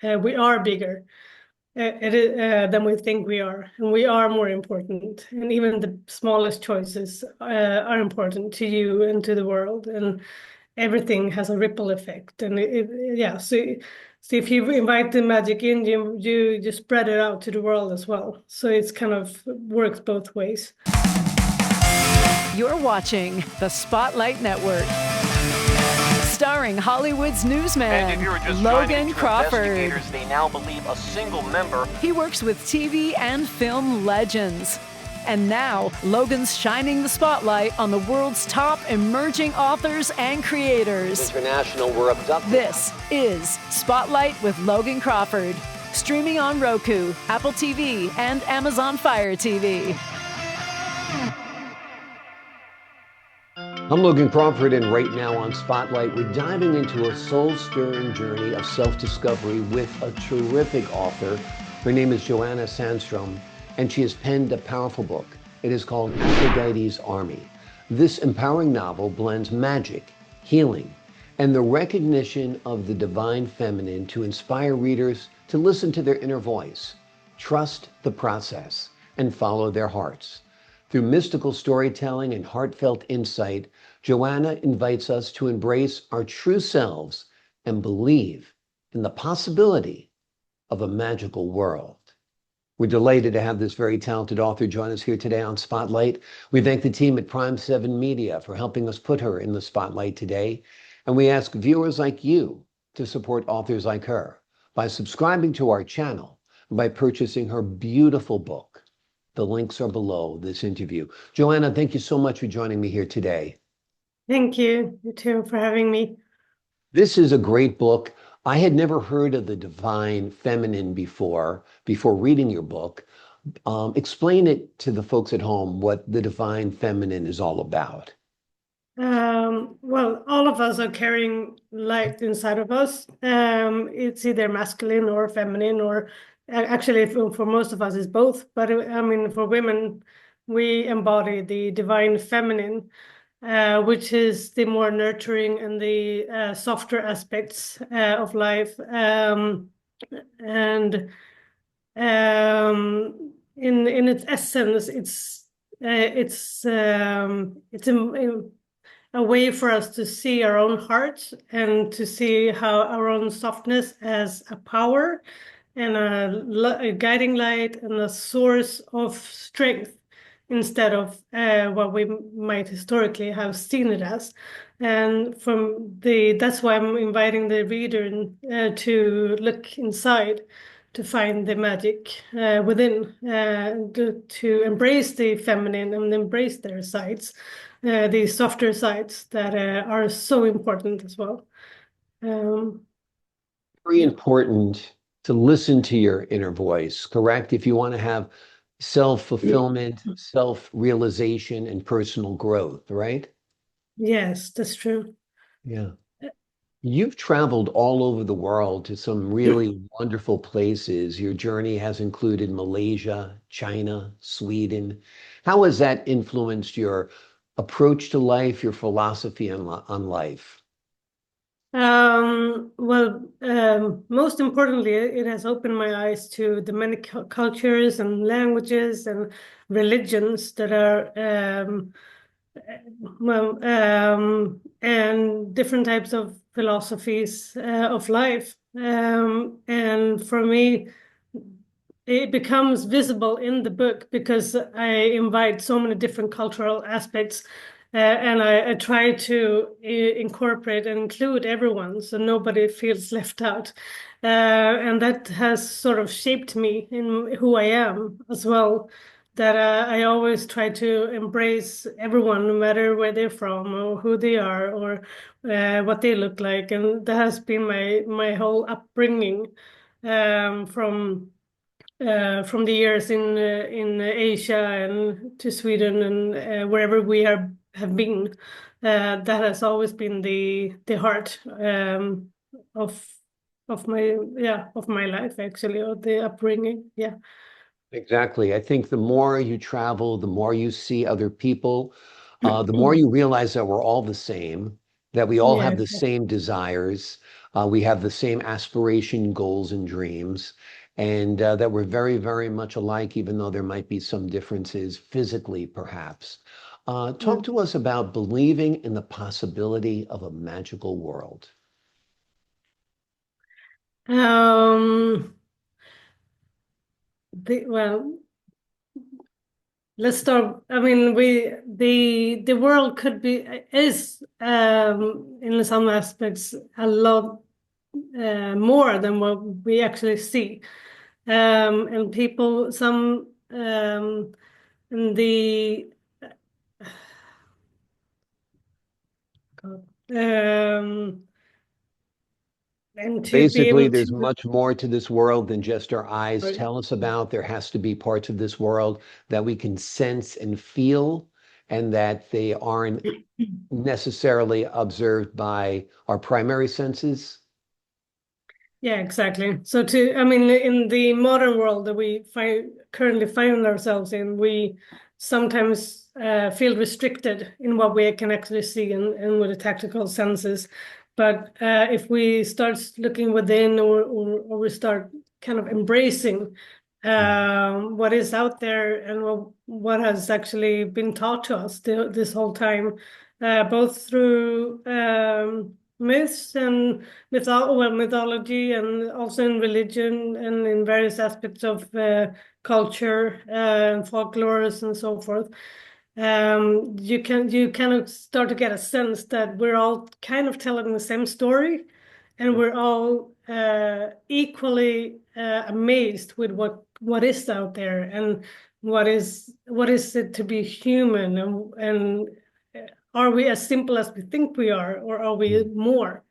we are bigger than we think we are, and we are more important. And even the smallest choices are important to you and to the world, and everything has a ripple effect. And yeah, so if you invite the magic in, you spread it out to the world as well. So it's kind of works both ways. You're watching the Spotlight Network, starring Hollywood's newsman, Logan Crawford. They now believe a single member. He works with TV and film legends. And now, Logan's shining the spotlight on the world's top emerging authors and creators. International were abducted. This is Spotlight with Logan Crawford, streaming on Roku, Apple TV, and Amazon Fire TV. I'm Logan Crawford, and right now on Spotlight, we're diving into a soul-stirring journey of self-discovery with a terrific author. Her name is Johanna Sandström, and she has penned a powerful book. It is called Aphrodite's Army. This empowering novel blends magic, healing, and the recognition of the divine feminine to inspire readers to listen to their inner voice, trust the process, and follow their hearts. Through mystical storytelling and heartfelt insight, Johanna invites us to embrace our true selves and believe in the possibility of a magical world. We're delighted to have this very talented author join us here today on Spotlight. We thank the team at Prime 7 Media for helping us put her in the spotlight today. And we ask viewers like you to support authors like her by subscribing to our channel and by purchasing her beautiful book. The links are below this interview. Johanna, thank you so much for joining me here today. Thank you too for having me. This is a great book. I had never heard of the divine feminine before reading your book. Explain it to the folks at home what the divine feminine is all about. Well, all of us are carrying light inside of us. It's either masculine or feminine, or actually for most of us it's both. But I mean, for women, we embody the divine feminine, which is the more nurturing and the softer aspects of life. And in its essence, it's a way for us to see our own heart and to see how our own softness as a power and a guiding light and a source of strength, instead of what we might historically have seen it as. And that's why I'm inviting the reader to look inside to find the magic within, to embrace the feminine and embrace their sides, the softer sides that are so important as well. Very important to listen to your inner voice, correct? If you want to have self-fulfillment, self-realization, and personal growth, right? Yes, that's true. Yeah. You've traveled all over the world to some really wonderful places. Your journey has included Malaysia, China, Sweden. How has that influenced your approach to life, your philosophy on life? Most importantly, it has opened my eyes to the many cultures and languages and religions that are, and different types of philosophies of life. And for me, it becomes visible in the book because I invite so many different cultural aspects. And I try to incorporate and include everyone so nobody feels left out. And that has sort of shaped me in who I am as well, that I always try to embrace everyone, no matter where they're from or who they are or what they look like. And that has been my whole upbringing from the years in Asia and to Sweden and wherever we have been. That has always been the heart of my life, actually, or the upbringing. Yeah. Exactly. I think the more you travel, the more you see other people, the more you realize that we're all the same, that we all have the same desires. We have the same aspiration, goals, and dreams, and that we're very, very much alike, even though there might be some differences physically, perhaps. Talk to us about believing in the possibility of a magical world. Well, let's start. I mean, the world could be is in some aspects a lot more than what we actually see, and people in the um, and to be Basically, able there's to. much more to this world than just our eyes tell us about. There has to be parts of this world that we can sense and feel, and that they aren't necessarily observed by our primary senses. Yeah, exactly. So I mean, in the modern world that we currently find ourselves in, we sometimes feel restricted in what we can actually see and with the tactical senses. But if we start looking within, or we start kind of embracing what is out there and what has actually been taught to us this whole time, both through myths and mythology, and also in religion and in various aspects of culture and folklores and so forth. You kind of start to get a sense that we're all kind of telling the same story, and we're all equally amazed with what is out there, and what is it to be human, and are we as simple as we think we are, or are we more?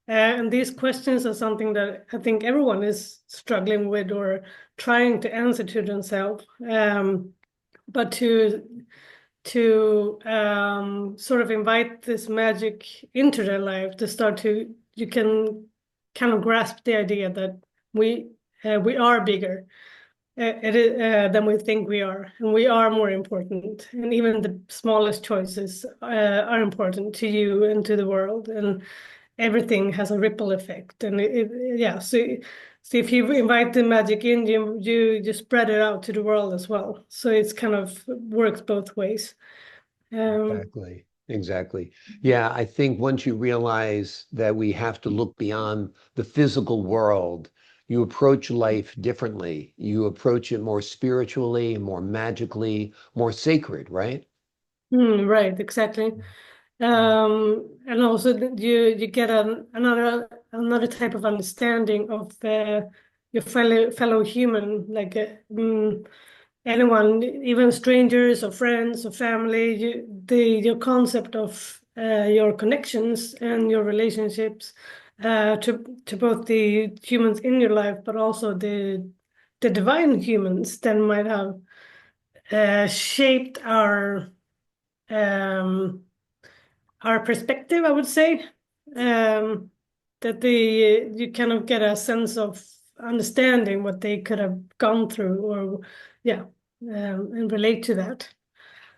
And these questions are something that I think everyone is struggling with or trying to answer to themselves. But to sort of invite this magic into their life, to start to, you can kind of grasp the idea that we are bigger than we think we are, and we are more important, and even the smallest choices are important to you and to the world, and everything has a ripple effect. And yeah, so if you invite the magic in, you spread it out to the world as well, so it's kind of works both ways. um Exactly. Exactly. Yeah, I think once you realize that we have to look beyond the physical world, you approach life differently. You approach it more spiritually, more magically, more sacred, right? right, exactly. And also you get another type of understanding of your fellow human, like anyone, even strangers or friends or family. Your concept of your connections and your relationships to both the humans in your life, but also the divine humans that might have shaped um, our perspective, I would say. That you kind of get a sense of understanding what they could have gone through, or yeah, and relate to that.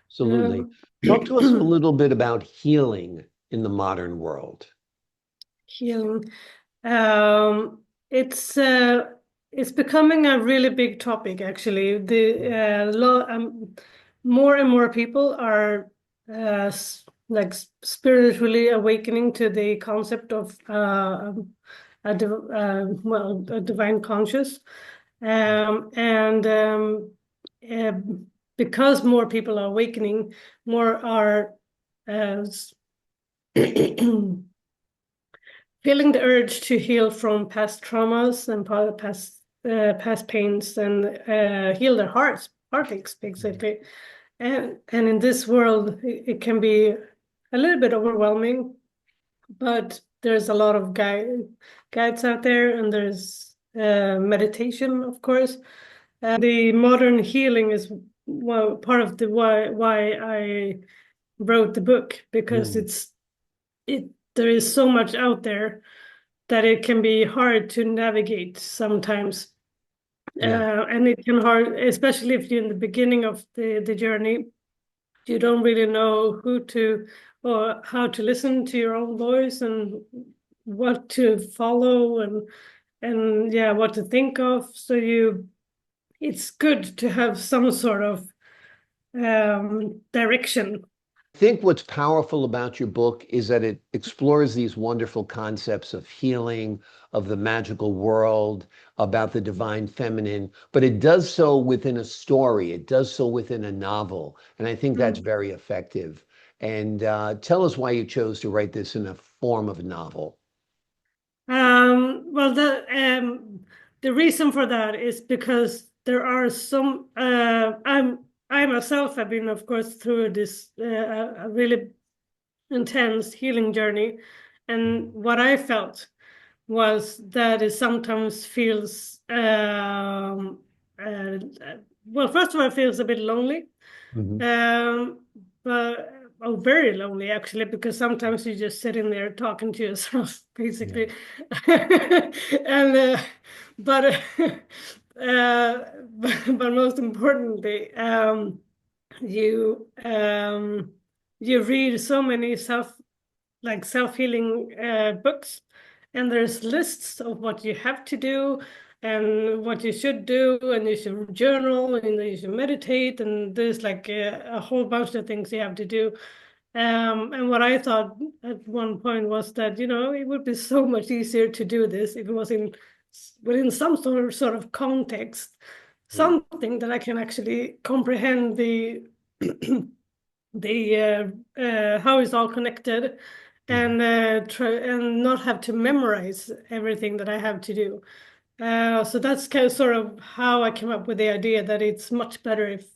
Absolutely. Um, Talk to us a little bit about healing in the modern world. Healing. Um, it's uh, it's becoming a really big topic, actually. More and more people are like spiritually awakening to the concept of a divine conscious, and uh, because more people are awakening, more are uh, feeling the urge to heal from past traumas and past pains, and heal their heartaches, basically. And in this world, it can be a little bit overwhelming, but there's a lot of guides out there, and there's meditation, of course. The modern healing is part of the why I wrote the book, because Mm, it there is so much out there that it can be hard to navigate sometimes. yeah. And it can hard, especially if you're in the beginning of the journey, you don't really know who to or how to listen to your own voice, and what to follow and yeah, what to think of. So it's good to have some sort of direction. I think what's powerful about your book is that it explores these wonderful concepts of healing, of the magical world, about the divine feminine, but it does so within a story. It does so within a novel. And I think that's very effective. And tell us why you chose to write this in a form of a novel. Well, the reason for that is because there are some. I myself have been, of course, through this a really intense healing journey, and what I felt was that it sometimes feels well. First of all, it feels a bit lonely, Mhm. but oh, very lonely actually, because sometimes you're just sitting there talking to yourself, basically. And but but most importantly, you you read so many self-healing books, and there's lists of what you have to do and what you should do, and you should journal and you should meditate, and there's like a whole bunch of things you have to do. And what I thought at one point was that, it would be so much easier to do this if it was within some sort of context, something that I can actually comprehend the how it's all connected, and try and not have to memorize everything that I have to do. So that's kind of sort of how I came up with the idea that it's much better if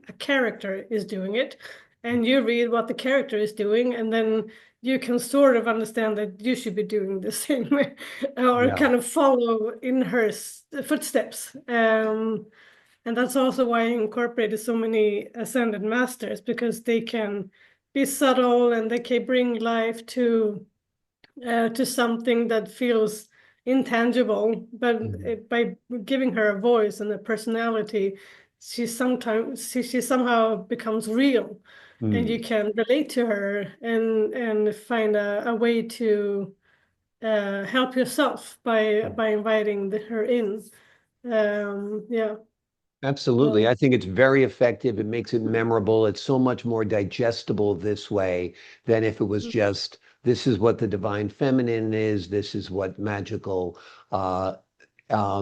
a character is doing it, and you read what the character is doing, and then you can sort of understand that you should be doing the same way, or Yeah. kind of follow in her footsteps. And that's also why I incorporated so many ascended masters, because they can be subtle and they can bring life to something that feels intangible. But by giving her a voice and a personality, she somehow becomes real, and Mm. you can relate to her and find a way to help yourself by inviting her in. Yeah. Absolutely. So. I think it's very effective. It makes it memorable. It's so much more digestible this way than if it was just, this is what the divine feminine is, this is what magical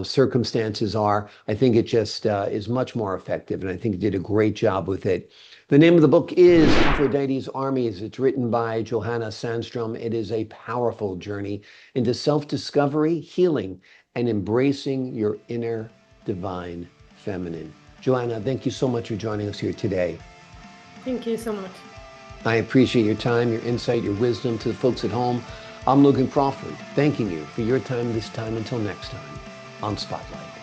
circumstances are. I think it just is much more effective, and I think you did a great job with it. The name of the book is Aphrodite's Armies. It's written by Johanna Sandström. It is a powerful journey into self-discovery, healing, and embracing your inner divine feminine. Johanna, thank you so much for joining us here today. Thank you so much. I appreciate your time, your insight, your wisdom. To the folks at home, I'm Logan Crawford, thanking you for your time this time. Until next time on Spotlight.